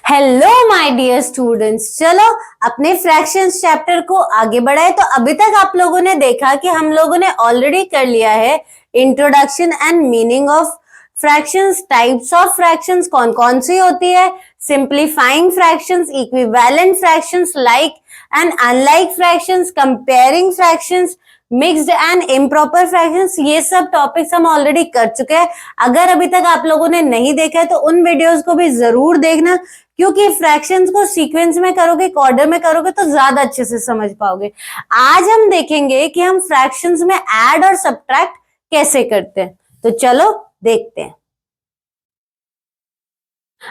Hello my dear students, चलो अपने fractions chapter को आगे बढ़ाए। तो अभी तक आप लोगों ने देखा कि हम लोगों ने ऑलरेडी कर लिया है introduction and meaning of fractions, types of fractions कौन कौन सी होती है, simplifying fractions, equivalent fractions, like and unlike fractions, comparing fractions, mixed and improper fractions. ये सब टॉपिक्स हम ऑलरेडी कर चुके हैं। अगर अभी तक आप लोगों ने नहीं देखा है तो उन वीडियोस को भी जरूर देखना, क्योंकि फ्रैक्शंस को सीक्वेंस में करोगे, ऑर्डर में करोगे तो ज्यादा अच्छे से समझ पाओगे। आज हम देखेंगे कि हम फ्रैक्शंस में ऐड और सब्ट्रैक्ट कैसे करते हैं, तो चलो देखते हैं।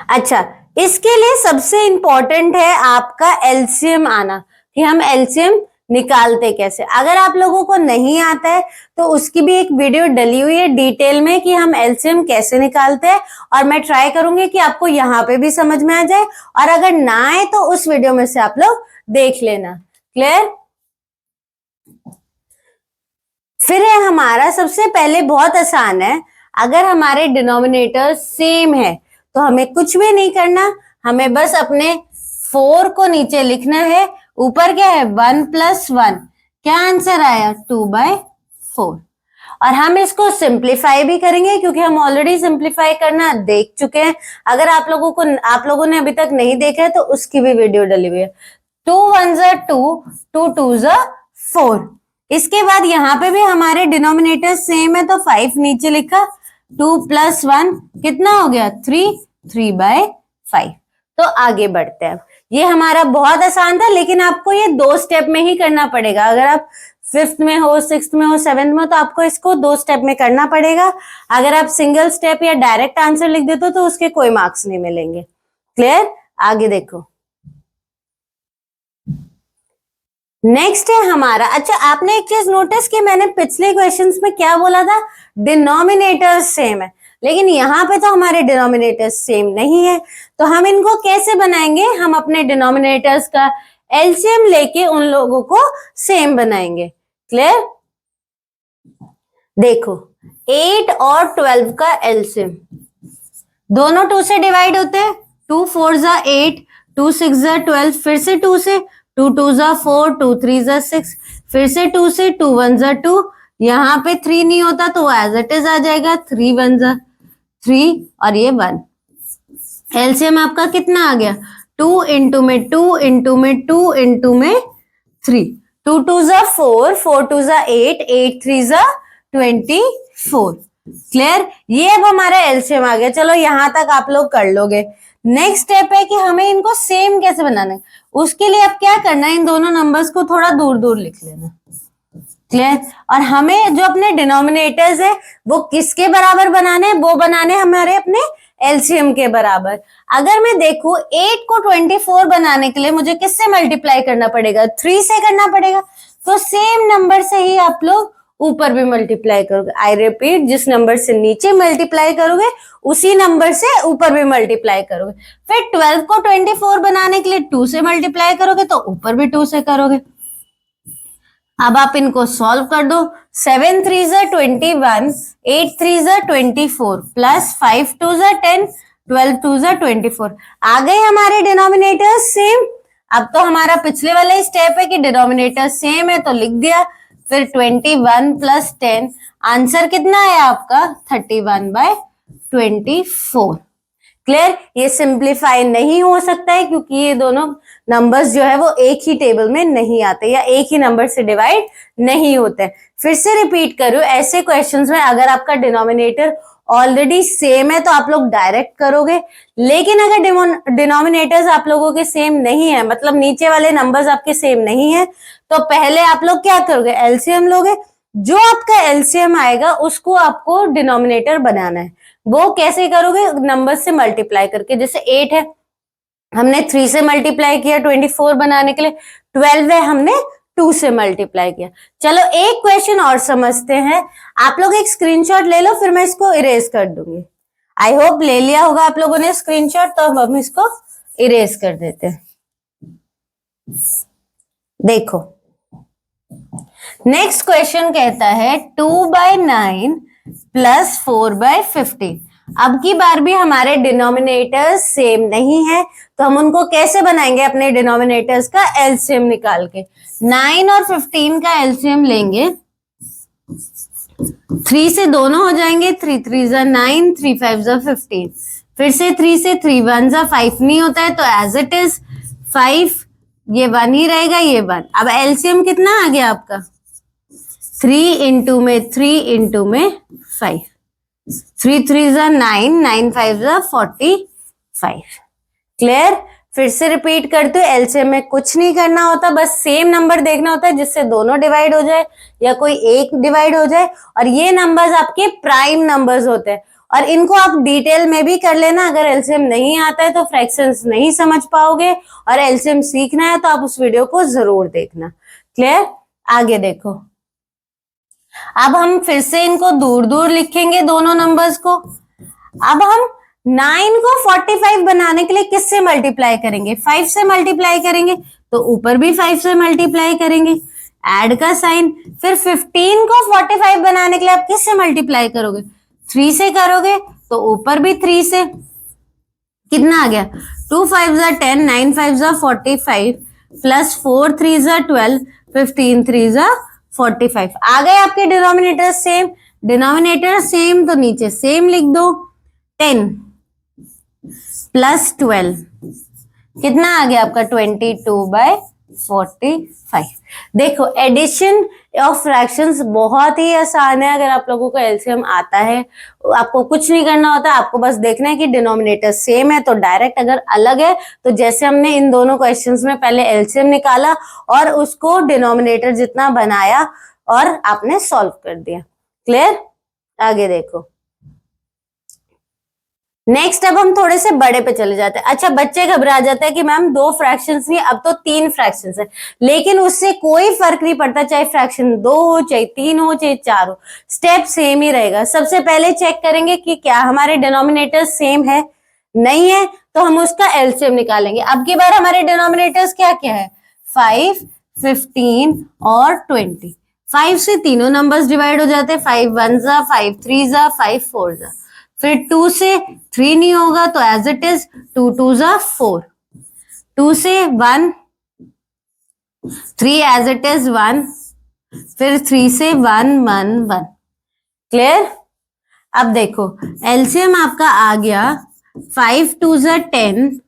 अच्छा, इसके लिए सबसे इंपॉर्टेंट है आपका एलसीएम आना, कि हम एलसीएम निकालते कैसे। अगर आप लोगों को नहीं आता है तो उसकी भी एक वीडियो डली हुई है डिटेल में कि हम एलसीएम कैसे निकालते हैं, और मैं ट्राई करूंगी कि आपको यहाँ पे भी समझ में आ जाए, और अगर ना आए तो उस वीडियो में से आप लोग देख लेना। क्लियर? फिर है हमारा सबसे पहले, बहुत आसान है। अगर हमारे डिनोमिनेटर सेम है तो हमें कुछ भी नहीं करना, हमें बस अपने 4 को नीचे लिखना है। ऊपर क्या है? 1 + 1। क्या आंसर आया? 2/4। और हम इसको सिंप्लीफाई भी करेंगे, क्योंकि हम ऑलरेडी सिंप्लीफाई करना देख चुके हैं। अगर आप लोगों ने अभी तक नहीं देखा है तो उसकी भी वीडियो डली हुई है। 2 1 2, 2 2 4। इसके बाद यहाँ पे भी हमारे डिनोमिनेटर सेम है तो 5 नीचे लिखा। 2 + 1 कितना हो गया? 3, 3/5। तो आगे बढ़ते हैं। ये हमारा बहुत आसान था, लेकिन आपको ये 2 स्टेप में ही करना पड़ेगा। अगर आप 5th में हो, 6th में हो, 7th में हो, तो आपको इसको 2 स्टेप में करना पड़ेगा। अगर आप सिंगल स्टेप या डायरेक्ट आंसर लिख देते हो तो उसके कोई मार्क्स नहीं मिलेंगे। क्लियर? आगे देखो, नेक्स्ट है हमारा। अच्छा, आपने एक चीज नोटिस की, मैंने पिछले क्वेश्चंस में क्या बोला था? डिनोमिनेटर सेम है, लेकिन यहाँ पे तो हमारे डिनोमिनेटर सेम नहीं है। तो हम इनको कैसे बनाएंगे? हम अपने डिनोमिनेटर्स का एलसीएम लेके उन लोगों को सेम बनाएंगे। क्लियर? देखो, 8 और 12 का एलसीएम दोनों 2 से डिवाइड होते हैं। 2 4 8, 2 6 12, फिर से 2 से, 2 2 4, 2 3 6, फिर से 2 से, 2 1 2। यहाँ पे 3 नहीं होता तो एज इट इज आ जाएगा। 3 1 3 और ये 1। एलसीएम आपका कितना आ गया? 2 इंटू में 2 इंटू में 2 इंटू में 3। 2 2 4, 4 2 8, 8 3 24। क्लियर? ये अब हमारा एलसीएम आ गया। चलो यहाँ तक आप लोग कर लोगे। नेक्स्ट स्टेप है कि हमें इनको सेम कैसे बनाना है। उसके लिए अब क्या करना है? इन दोनों नंबर्स को थोड़ा दूर दूर लिख लेना। क्लियर? और हमें जो अपने डिनोमिनेटर्स है वो किसके बराबर बनाने हैं? वो बनाने हमारे अपने एलसीएम के बराबर। अगर मैं देखूं 8 को 24 बनाने के लिए मुझे किससे मल्टीप्लाई करना पड़ेगा? 3 से करना पड़ेगा। तो सेम नंबर से ही आप लोग ऊपर भी मल्टीप्लाई करोगे। आई रिपीट, जिस नंबर से नीचे मल्टीप्लाई करोगे उसी नंबर से ऊपर भी मल्टीप्लाई करोगे। फिर 12 को 24 बनाने के लिए 2 से मल्टीप्लाई करोगे तो ऊपर भी 2 से करोगे। अब आप इनको सॉल्व कर दो। 7 3 21, 8 3 24, प्लस 5 2 10, 12 2 24। आ गए हमारे डिनोमिनेटर सेम। अब तो हमारा पिछले वाला ही स्टेप है कि डिनोमिनेटर सेम है तो लिख दिया। फिर 21 + 10, आंसर कितना है आपका? 31/24। क्लियर? ये सिंप्लीफाई नहीं हो सकता है, क्योंकि ये दोनों नंबर्स जो है वो एक ही टेबल में नहीं आते या एक ही नंबर से डिवाइड नहीं होते। फिर से रिपीट करो, ऐसे क्वेश्चंस में अगर आपका डिनोमिनेटर ऑलरेडी सेम है तो आप लोग डायरेक्ट करोगे। लेकिन अगर डिनोमिनेटर्स आप लोगों के सेम नहीं है, मतलब नीचे वाले नंबर्स आपके सेम नहीं है, तो पहले आप लोग क्या करोगे? एलसीएम लोगे। जो आपका एलसीएम आएगा उसको आपको डिनोमिनेटर बनाना है। वो कैसे करोगे? नंबर से मल्टीप्लाई करके। जैसे 8 है, हमने 3 से मल्टीप्लाई किया 24 बनाने के लिए। 12 है, हमने 2 से मल्टीप्लाई किया। चलो एक क्वेश्चन और समझते हैं। आप लोग एक स्क्रीनशॉट ले लो, फिर मैं इसको इरेज कर दूंगी। आई होप ले लिया होगा आप लोगों ने स्क्रीनशॉट, तो हम इसको इरेज कर देते हैं। देखो, नेक्स्ट क्वेश्चन कहता है 2/9 + 4/15। अब की बार भी हमारे डिनोमिनेटर्स सेम नहीं है, तो हम उनको कैसे बनाएंगे अपने डिनोमिनेटर्स का एलसीएम निकाल के। 9 और 15 का एलसीएम लेंगे, 3 से दोनों हो जाएंगे, 3 3 जा 9, 3 5 जा 15, फिर से 3 से 3 1 जा 5 नहीं होता है, तो एज इट इज 5, ये 1 ही रहेगा, ये 1। अब एलसीएम कितना आ गया आपका, 3 इंटू में 3 इंटू में 5, 3 3 जा 9, 9 5 जा 45। क्लियर? फिर से रिपीट करते हो, एलसीएम में कुछ नहीं करना होता, बस सेम नंबर देखना होता है जिससे दोनों डिवाइड हो जाए या कोई एक डिवाइड हो जाए, और ये नंबर्स आपके प्राइम नंबर्स होते हैं। और इनको आप डिटेल में भी कर लेना, अगर एलसीएम नहीं आता है तो फ्रैक्शंस नहीं समझ पाओगे, और एलसीएम सीखना है तो आप उस वीडियो को जरूर देखना। क्लियर? आगे देखो, अब हम फिर से इनको दूर दूर लिखेंगे दोनों नंबर्स को। अब हम 9 को 45 बनाने के लिए किससे मल्टीप्लाई करेंगे, 5 से मल्टीप्लाई करेंगे, तो ऊपर भी 5 से मल्टीप्लाई करेंगे, ऐड का साइन। फिर 15 को 45 बनाने के लिए आप किससे मल्टीप्लाई करोगे, 3 से करोगे, तो ऊपर भी 3 से। कितना आ गया, 2 5 जा 10, 9 5 जा 45, प्लस 4 3 जा 12, 15 3 जा 45। आ गए आपके डिनोमिनेटर सेम, डिनोमिनेटर सेम तो नीचे सेम लिख दो। 10 प्लस 12 कितना आ गया आपका, 22/45। देखो, एडिशन ऑफ फ्रैक्शंस बहुत ही आसान है, अगर आप लोगों को एलसीएम आता है, आपको कुछ नहीं करना होता, आपको बस देखना है कि डिनोमिनेटर सेम है तो डायरेक्ट, अगर अलग है तो जैसे हमने इन दोनों क्वेश्चंस में पहले एलसीएम निकाला और उसको डिनोमिनेटर जितना बनाया और आपने सॉल्व कर दिया। क्लियर? आगे देखो, नेक्स्ट अब हम थोड़े से बड़े पे चले जाते हैं। अच्छा, बच्चे घबरा जाते हैं कि मैम 2 फ्रैक्शंस नहीं, अब तो 3 फ्रैक्शंस है, लेकिन उससे कोई फर्क नहीं पड़ता, चाहे फ्रैक्शन 2 हो, चाहे 3 हो, चाहे 4 हो, स्टेप सेम ही रहेगा। सबसे पहले चेक करेंगे कि क्या हमारे डिनोमिनेटर सेम है, नहीं है तो हम उसका एलसीएम निकालेंगे। अब की बार हमारे डिनोमिनेटर्स क्या क्या है, 5, 15 और 20। 5 से तीनों नंबर्स डिवाइड हो जाते हैं, 5 1 जा 5 3 जा 5 4 जा। फिर 2 से 3 नहीं होगा तो एज इट इज 2 2 जा 4, 2 से 1 3 एज इट इज 1, फिर 3 से 1 1 1। क्लियर? अब देखो, एलसीएम आपका आ गया 5 2 जा 10,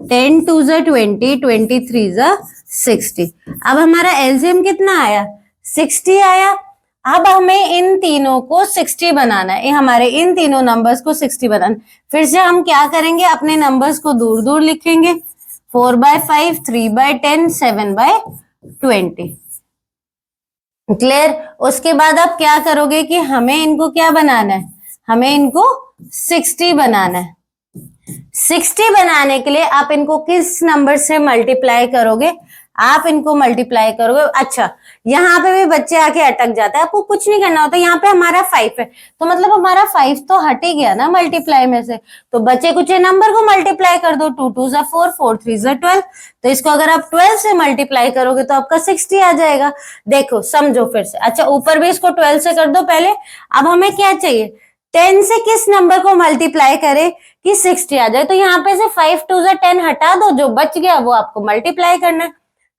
10 2 जा 20, 23 जा 60। अब हमारा एलसीएम कितना आया, 60 आया। अब हमें इन तीनों को 60 बनाना है, हमारे इन तीनों नंबर्स को 60 बनाना। फिर से हम क्या करेंगे, अपने नंबर्स को दूर दूर लिखेंगे, 4/5, 3/10, 7/20। क्लियर? उसके बाद आप क्या करोगे कि हमें इनको क्या बनाना है, हमें इनको 60 बनाना है। 60 बनाने के लिए आप इनको किस नंबर से मल्टीप्लाई करोगे, आप इनको मल्टीप्लाई करोगे। अच्छा, यहाँ पे भी बच्चे आके अटक जाते हैं, आपको कुछ नहीं करना होता, यहाँ पे हमारा 5 है तो मतलब हमारा 5 तो हट ही गया ना मल्टीप्लाई में से, तो बचे कुछ नंबर को मल्टीप्लाई कर दो, 2 2 जा 4, 4 3 जा 12। तो इसको अगर आप 12 से मल्टीप्लाई करोगे तो आपका 60 आ जाएगा। देखो समझो फिर से। अच्छा, ऊपर भी इसको 12 से कर दो पहले। अब हमें क्या चाहिए, 10 से किस नंबर को मल्टीप्लाई करे कि 60 आ जाए, तो यहाँ पे से 5 2 जा 10 हटा दो, जो बच गया वो आपको मल्टीप्लाई करना है।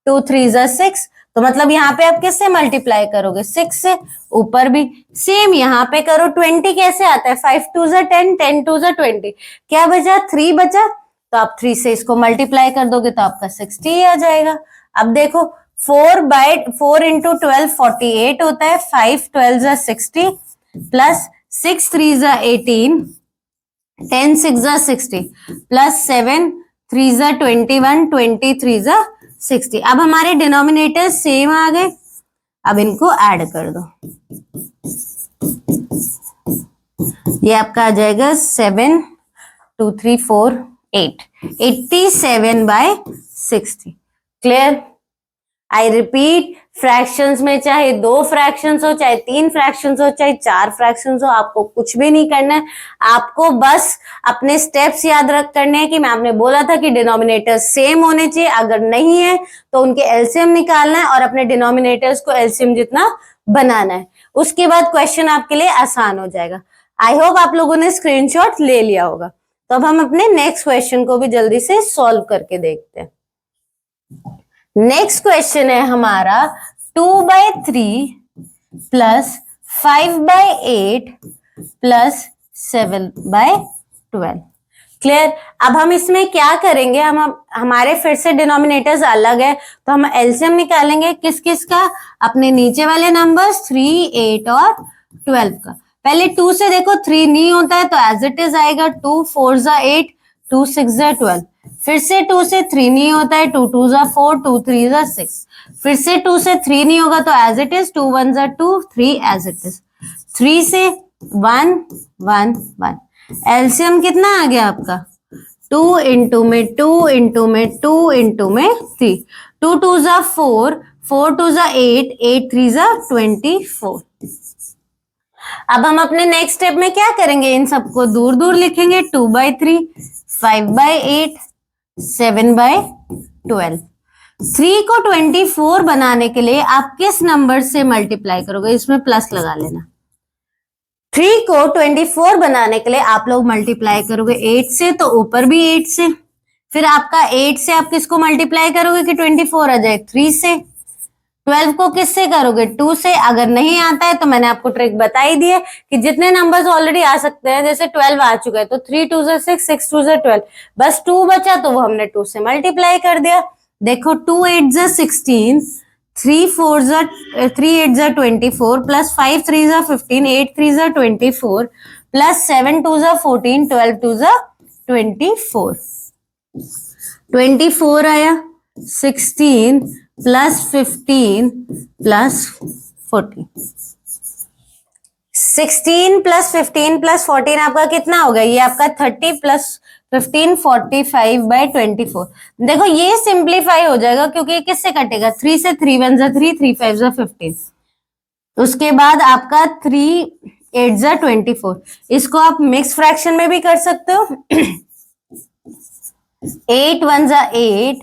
2 3 जा 6, तो मतलब यहाँ पे आप किससे मल्टीप्लाई करोगे, 6 से। ऊपर भी सेम यहाँ पे करो। 20 कैसे आता है, 5 2 जा 10, 10 2 जा 20, क्या बचा, 3 बचा, तो आप 3 से इसको मल्टीप्लाई कर दोगे तो आपका 60 आ जाएगा। अब देखो, 4 इंटू 12 48 होता है, 5 12 जा 60, प्लस 6 3 जा 18, 10 6 जा 60, प्लस 7 3 जा 21, 23 जा 60। अब हमारे डिनोमिनेटर सेम आ गए, अब इनको ऐड कर दो, ये आपका आ जाएगा 7 2 3 4 8, 87/60। क्लियर? आई रिपीट, फ्रैक्शंस में चाहे 2 फ्रैक्शंस हो, चाहे 3 फ्रैक्शंस हो, चाहे 4 फ्रैक्शंस हो, आपको कुछ भी नहीं करना है, आपको बस अपने स्टेप्स याद करने हैं कि मैं आपने बोला था कि डिनोमिनेटर सेम होने चाहिए, अगर नहीं है तो उनके एलसीएम निकालना है और अपने डिनोमिनेटर्स को एलसीएम जितना बनाना है। उसके बाद क्वेश्चन आपके लिए आसान हो जाएगा। आई होप आप लोगों ने स्क्रीनशॉट ले लिया होगा। तो अब हम अपने नेक्स्ट क्वेश्चन को भी जल्दी से सॉल्व करके देखते हैं। नेक्स्ट क्वेश्चन है हमारा 2/3 प्लस 5/8 प्लस 7/12। क्लियर। अब हम इसमें क्या करेंगे, हम हमारे फिर से डिनोमिनेटर्स अलग है, तो हम एलसीएम निकालेंगे किस किस का, अपने नीचे वाले नंबर्स 3, 8 और 12 का। पहले 2 से देखो, 3 नहीं होता है तो एज इट इज आएगा 2 4 जा 8, 2 6 जा 12। फिर से 2 से 3 नहीं होता है, 2 2 जा 4, 2 3 जा 6। फिर से 2 से 3 नहीं होगा तो एज इट इज 2 1 जा 2, 3 एज इट इज। 3 से 1 1 1। एलसीएम कितना आ गया आपका, 2 इंटू में 2 इंटू में 2 इंटू में 3। 2 2 जा 4, 4 2 जा 8, 8 3 जा 24। अब हम अपने नेक्स्ट स्टेप में क्या करेंगे, इन सबको दूर दूर लिखेंगे। 2/3, 5/8, 7/12। 3 को 24 बनाने के लिए आप किस नंबर से मल्टीप्लाई करोगे, इसमें प्लस लगा लेना। 3 को 24 बनाने के लिए आप लोग मल्टीप्लाई करोगे 8 से, तो ऊपर भी 8 से। फिर आपका 8 से आप किसको मल्टीप्लाई करोगे कि 24 आ जाए, 3 से। 12 को किससे करोगे, 2 से। अगर नहीं आता है तो मैंने आपको ट्रिक बताई दी है कि जितने नंबर्स ऑलरेडी आ सकते हैं, जैसे 12 आ चुका है तो 3 2 जा 6, 6 2 जा 12, बस 2 बचा तो वो हमने 2 से मल्टीप्लाई कर दिया। देखो 2 8 जा 16, 3 8 जा 24 प्लस 5 3 जा 15, 8 3 जा 24 प्लस 7 2 जा 14, 12 2 जा 24। 24 आया, 16 प्लस 15 प्लस 14। 16 प्लस 15 प्लस 14 आपका कितना होगा, ये आपका 30 प्लस 15 45/24। देखो ये सिंप्लीफाई हो जाएगा क्योंकि किससे कटेगा, 3 से। 3 1 जा 3, 3 5 जा 15। उसके बाद आपका 3 8 जा 24। इसको आप मिक्स फ्रैक्शन में भी कर सकते हो। 8 1 जा 8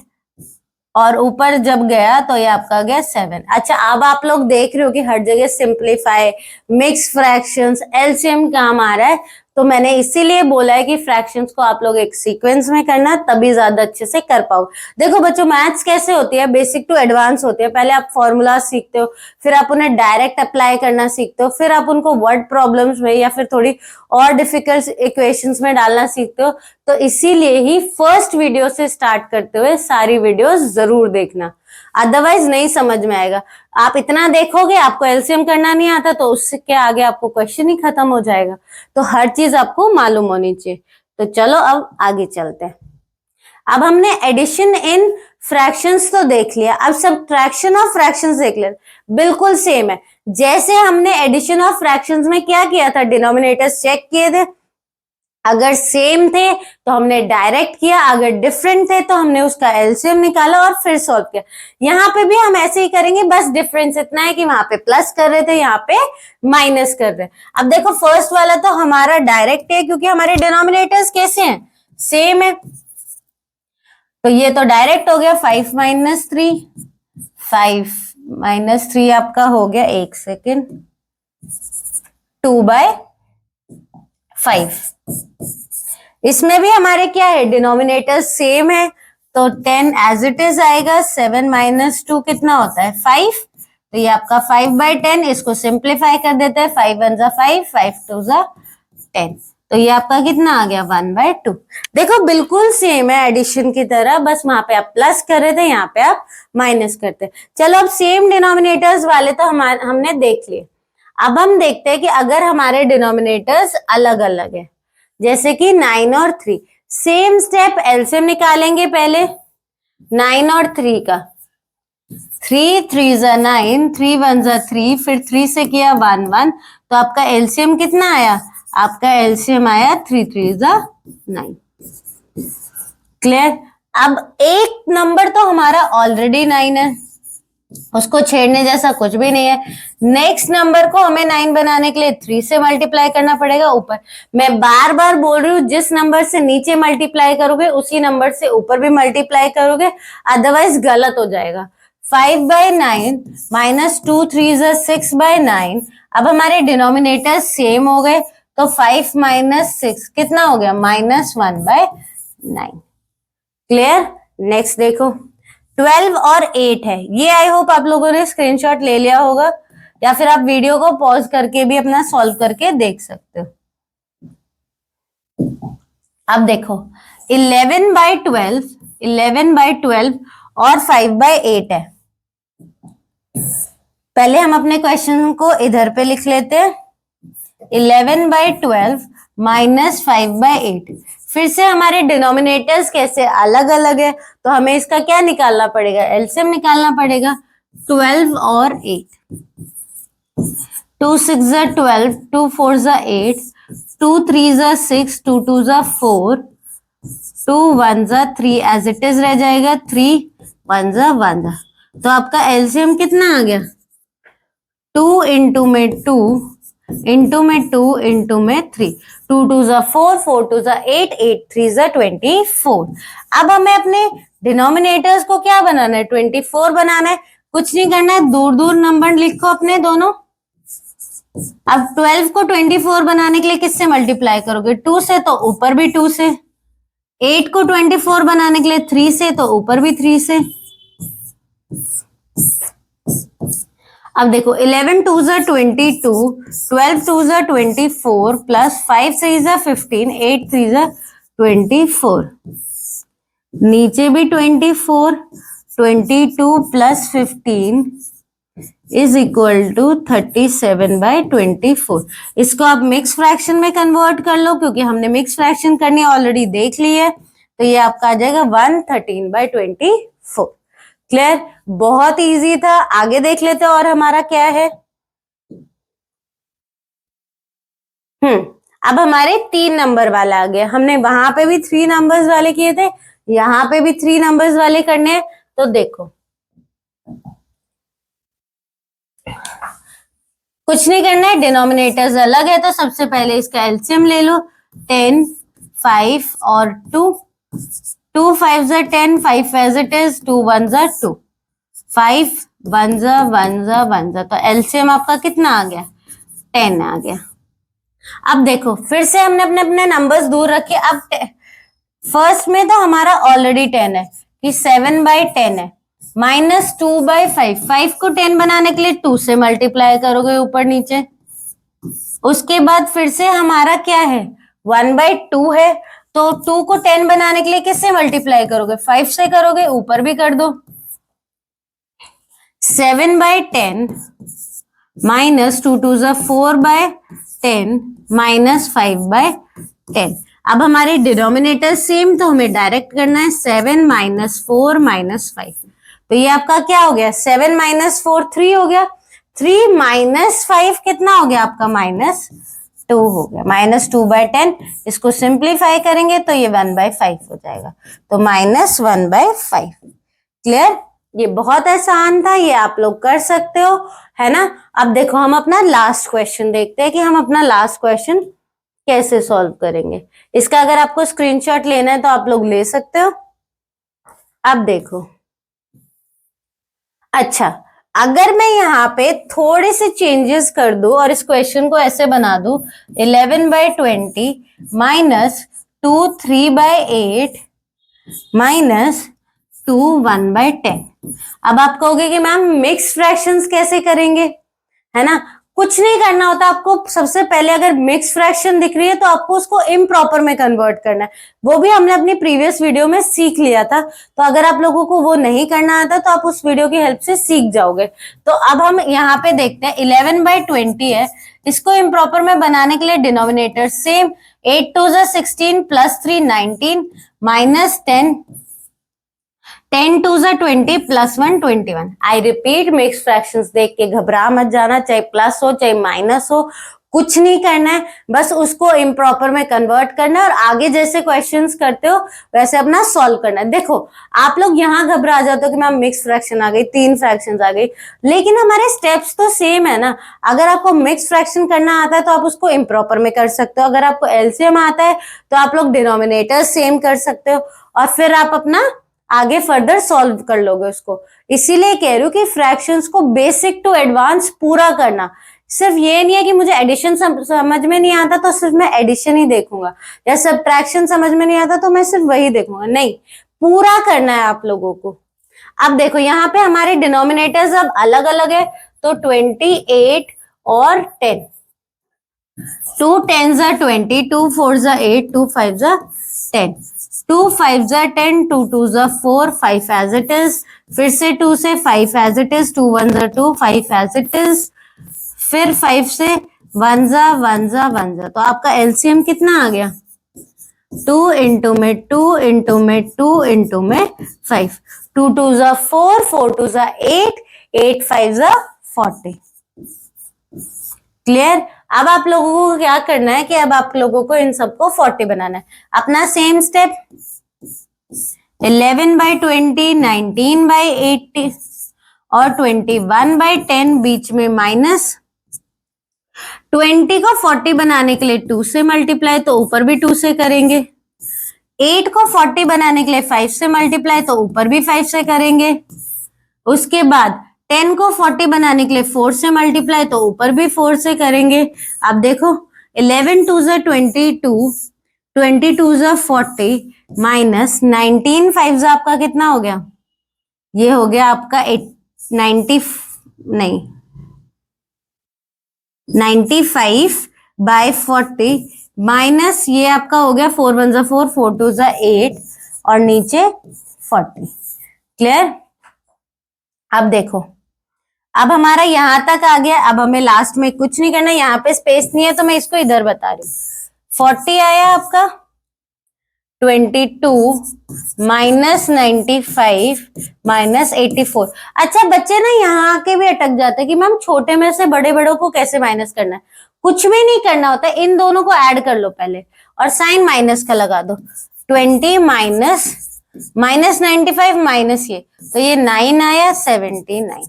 और ऊपर जब गया तो ये आपका गया 7। अच्छा, अब आप लोग देख रहे हो कि हर जगह सिंप्लीफाई, मिक्स फ्रैक्शंस, एलसीएम काम आ रहा है, तो मैंने इसीलिए बोला है कि फ्रैक्शंस को आप लोग एक सीक्वेंस में करना, तभी ज्यादा अच्छे से कर पाओ। देखो बच्चों, मैथ्स कैसे होती है, बेसिक टू एडवांस होती है। पहले आप फॉर्मूला सीखते हो, फिर आप उन्हें डायरेक्ट अप्लाई करना सीखते हो, फिर आप उनको वर्ड प्रॉब्लम्स में या फिर थोड़ी और डिफिकल्ट इक्वेशंस में डालना सीखते हो। तो इसीलिए ही फर्स्ट वीडियो से स्टार्ट करते हुए सारी वीडियोस जरूर देखना, अदरवाइज नहीं समझ में आएगा। आप इतना देखोगे, आपको एलसीएम करना नहीं आता तो उसके आगे आपको क्वेश्चन ही खत्म हो जाएगा। तो हर चीज आपको मालूम होनी चाहिए। तो चलो अब आगे चलते हैं। अब हमने एडिशन इन फ्रैक्शंस तो देख लिया, अब सब्ट्रैक्शन ऑफ फ्रैक्शंस देख लिया। बिल्कुल सेम है जैसे हमने एडिशन ऑफ फ्रैक्शंस में क्या किया था, डिनोमिनेटर्स चेक किए थे। अगर सेम थे तो हमने डायरेक्ट किया, अगर डिफरेंट थे तो हमने उसका एलसीएम निकाला और फिर सॉल्व किया। यहाँ पे भी हम ऐसे ही करेंगे, बस डिफरेंस इतना है कि वहां पे प्लस कर रहे थे, यहाँ पे माइनस कर रहे हैं। अब देखो फर्स्ट वाला तो हमारा डायरेक्ट है क्योंकि हमारे डिनोमिनेटर्स कैसे हैं, सेम है, तो ये तो डायरेक्ट हो गया। 5 - 3, 5 - 3 आपका हो गया, एक सेकेंड, 2/5। इसमें भी हमारे क्या है, डिनोमिनेटर सेम है, तो 10 एज इट इज आएगा। 7 - 2 कितना होता है, 5, तो ये आपका 5/10। इसको सिंप्लीफाई कर देते हैं, 5 1 जा 5, 5 2 जा 10, तो ये आपका कितना आ गया, 1/2। देखो बिल्कुल सेम है एडिशन की तरह, बस वहां पे आप प्लस कर रहे थे, यहाँ पे आप माइनस करते। चलो अब सेम डिनोमिनेटर्स वाले तो हमने देख लिए। अब हम देखते हैं कि अगर हमारे डिनोमिनेटर्स अलग अलग है, जैसे कि 9 और 3, सेम स्टेप, एलसीएम निकालेंगे पहले 9 और 3 का। 3 3 जा 9, 3 1 जा 3, फिर 3 से किया 1 1, तो आपका एलसीएम कितना आया, आपका एलसीएम आया 3 3 जा 9। क्लियर। अब एक नंबर तो हमारा ऑलरेडी 9 है, उसको छेड़ने जैसा कुछ भी नहीं है। नेक्स्ट नंबर को हमें 9 बनाने के लिए 3 से मल्टीप्लाई करना पड़ेगा ऊपर। मैं बार बार बोल रही हूँ, जिस नंबर से नीचे मल्टीप्लाई करोगे उसी नंबर से ऊपर भी मल्टीप्लाई करोगे, अदरवाइज गलत हो जाएगा। 5/9 - 2 3 6/9। अब हमारे डिनोमिनेटर सेम हो गए, तो 5 माइनस 6 कितना हो गया, -1/9। क्लियर। नेक्स्ट देखो 12 और 8 है, ये आई होप आप लोगों ने स्क्रीनशॉट ले लिया होगा, या फिर आप वीडियो को पॉज करके भी अपना सॉल्व करके देख सकते हो। अब देखो 11/12 और 5/8 है। पहले हम अपने क्वेश्चन को इधर पे लिख लेते हैं, 11/12 माइनस 5/8। फिर से हमारे डिनोमिनेटर्स कैसे अलग अलग है, तो हमें इसका क्या निकालना पड़ेगा, एलसीएम निकालना पड़ेगा। 12 और 8, 2 6 12, 2 4 8, 2 3 6, 2 2 4, 2 1 3, एज इट इज रह जाएगा, 3 1 1। तो आपका एलसीएम कितना आ गया, 2 इंटू में 2 इंटू में 2 इंटू में 3, 2 2 4, 4 2 8, 8 3 24। अब हमें अपने डिनोमिनेटर्स को क्या बनाना है, 24 बनाना है। कुछ नहीं करना है, दूर दूर नंबर लिखो अपने दोनों। अब 12 को 24 बनाने के लिए किससे मल्टीप्लाई करोगे, 2 से, तो ऊपर भी 2 से। 8 को 24 बनाने के लिए 3 से, तो ऊपर भी 3 से। अब देखो 11 2 22, 12 2 24, प्लस 5 6 15, 8 3 24। नीचे भी 24, 22 प्लस 15 इज इक्वल टू 37/24। इसको आप मिक्स फ्रैक्शन में कन्वर्ट कर लो, क्योंकि हमने मिक्स फ्रैक्शन करनी ऑलरेडी देख ली है। तो ये आपका आ जाएगा 113/24। क्लियर, बहुत इजी था। आगे देख लेते हैं और हमारा क्या है। अब हमारे 3 नंबर वाला आ गया। हमने वहां पे भी 3 नंबर्स वाले किए थे, यहाँ पे भी 3 नंबर्स वाले करने हैं। तो देखो कुछ नहीं करना है, डिनोमिनेटर्स अलग है, तो सबसे पहले इसका एलसीएम ले लो। 10, 5 और 2, 2 5 10, 5 एज इट इज, 2 1 2, 5 1 1 1। तो एलसीएम आपका कितना आ गया, 10 आ गया। अब देखो फिर से हमने अपने अपने नंबर्स दूर रखे। अब फर्स्ट में तो हमारा ऑलरेडी 10 है कि 7/10 है, -2/5। 5 को 10 बनाने के लिए 2 से मल्टीप्लाई करोगे ऊपर नीचे। उसके बाद फिर से हमारा क्या है, 1/2 है, तो 2 को 10 बनाने के लिए किससे मल्टीप्लाई करोगे, 5 से करोगे, ऊपर भी कर दो। 7/10 -2 2 4/10 -5/10। अब हमारे डिनोमिनेटर सेम, तो हमें डायरेक्ट करना है 7 -4 -5। तो ये आपका क्या हो गया, 7 - 4 3 हो गया, 3 - 5 कितना हो गया आपका, -2 हो गया। -2/10, इसको सिंप्लीफाई करेंगे तो ये 1/5 हो जाएगा, तो -1/5। क्लियर, ये बहुत आसान था, ये आप लोग कर सकते हो, है ना। अब देखो हम अपना लास्ट क्वेश्चन देखते हैं कि हम अपना लास्ट क्वेश्चन कैसे सॉल्व करेंगे। इसका अगर आपको स्क्रीनशॉट लेना है तो आप लोग ले सकते हो। अब देखो, अच्छा अगर मैं यहाँ पे थोड़े से चेंजेस कर दूं और इस क्वेश्चन को ऐसे बना दूं, 11/20 -2 3/8 -2 1/10। अब आप कहोगे कि मैम मिक्स फ्रैक्शंस कैसे करेंगे, है ना। कुछ नहीं करना होता आपको, सबसे पहले अगर मिक्स फ्रैक्शन दिख रही है तो आपको उसको इम्प्रॉपर में कन्वर्ट करना है। वो भी हमने अपनी प्रीवियस वीडियो में सीख लिया था, तो अगर आप लोगों को वो नहीं करना आता तो आप उस वीडियो की हेल्प से सीख जाओगे। तो अब हम यहाँ पे देखते हैं 11/20 है, इसको इम्प्रॉपर में बनाने के लिए denominator same, 8 2 16 plus 3 19 -10, 10 2 20 plus 1 21। I repeat, mix fractions देख के घबरा मत जाना, चाहे प्लस हो चाहे माइनस हो, कुछ नहीं करना है, बस उसको इम्प्रॉपर में कन्वर्ट करना है और आगे जैसे क्वेश्चंस करते हो वैसे अपना सॉल्व करना है। देखो आप लोग यहाँ घबरा जाते हो कि मैम मिक्स फ्रैक्शन आ गई, 3 फ्रैक्शंस आ गई, लेकिन हमारे स्टेप्स तो सेम है ना। अगर आपको मिक्स फ्रैक्शन करना आता है तो आप उसको इम्प्रॉपर में कर सकते हो, अगर आपको एलसीएम आता है तो आप लोग डिनोमिनेटर सेम कर सकते हो और फिर आप अपना आगे फर्दर सॉल्व कर लोगे उसको। इसीलिए कह रही हूँ कि फ्रैक्शंस को बेसिक टू एडवांस पूरा करना, सिर्फ ये नहीं है कि मुझे एडिशन समझ में नहीं आता तो सिर्फ मैं एडिशन ही देखूंगा, या सब्ट्रैक्शन समझ में नहीं आता तो मैं सिर्फ वही देखूंगा, नहीं, पूरा करना है आप लोगों को। अब देखो यहाँ पे हमारे डिनोमिनेटर्स अब अलग अलग है, तो 28 और 10, 2 10s are 20, 2 4s are 8, 2 5s are 10, 2 5s are 10, 2 2s are 4, 5 as it is, फिर से 2 से 5 as it is, 2 1s are 2, 5 as it is, फिर 5 से 1s are 1s are 1s are, तो आपका एलसीएम कितना आ गया, 2 into में 2 into में 2 into में 5, 2 2s are 4, 4 2s are 8, 8 5s are 40। Clear. अब आप लोगों को क्या करना है कि अब आप लोगों को इन सबको 40 बनाना है। अपना सेम स्टेप, 11/20, 19/80 और 21/10 बीच में माइनस। 20 को 40 बनाने के लिए 2 से मल्टीप्लाई, तो ऊपर भी 2 से करेंगे। 8 को 40 बनाने के लिए 5 से मल्टीप्लाई, तो ऊपर भी 5 से करेंगे। उसके बाद 10 को 40 बनाने के लिए 4 से मल्टीप्लाई, तो ऊपर भी 4 से करेंगे। अब देखो 11 2s are 22, 22s are 40 minus 19 5s आपका कितना हो गया, ये हो गया आपका 95/40 माइनस ये आपका हो गया 4 1s are 4, 4 2s are 8 और नीचे 40। क्लियर। अब देखो अब हमारा यहां तक आ गया। अब हमें लास्ट में कुछ नहीं करना, यहाँ पे स्पेस नहीं है तो मैं इसको इधर बता रही हूँ। 40 आया आपका, 22 माइनस 95 माइनस 84। अच्छा बच्चे ना यहाँ आके भी अटक जाते हैं कि मैम छोटे में से बड़े बड़ों को कैसे माइनस करना है। कुछ भी नहीं करना होता, इन दोनों को ऐड कर लो पहले और साइन माइनस का लगा दो। 20 माइनस 95 माइनस ये, तो ये 9 आया, 79,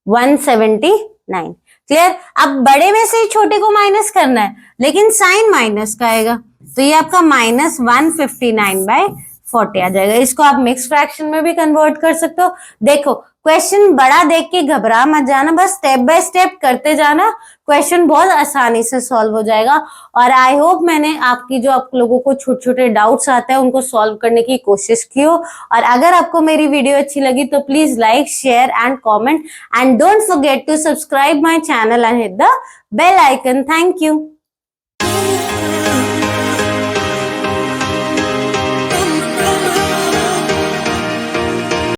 179। क्लियर। अब बड़े में से ही छोटे को माइनस करना है लेकिन साइन माइनस का आएगा, तो ये आपका माइनस 159/40 आ जाएगा। इसको आप मिक्स फ्रैक्शन में भी कन्वर्ट कर सकते हो। देखो क्वेश्चन बड़ा देख के घबरा मत जाना, बस स्टेप बाय स्टेप करते जाना, क्वेश्चन बहुत आसानी से सॉल्व हो जाएगा। और आई होप मैंने आपकी जो आप लोगों को छोटे छोटे डाउट्स आते हैं उनको सॉल्व करने की कोशिश की हो। और अगर आपको मेरी वीडियो अच्छी लगी तो please like, share and comment and don't forget to subscribe my channel and hit the bell icon. Thank you.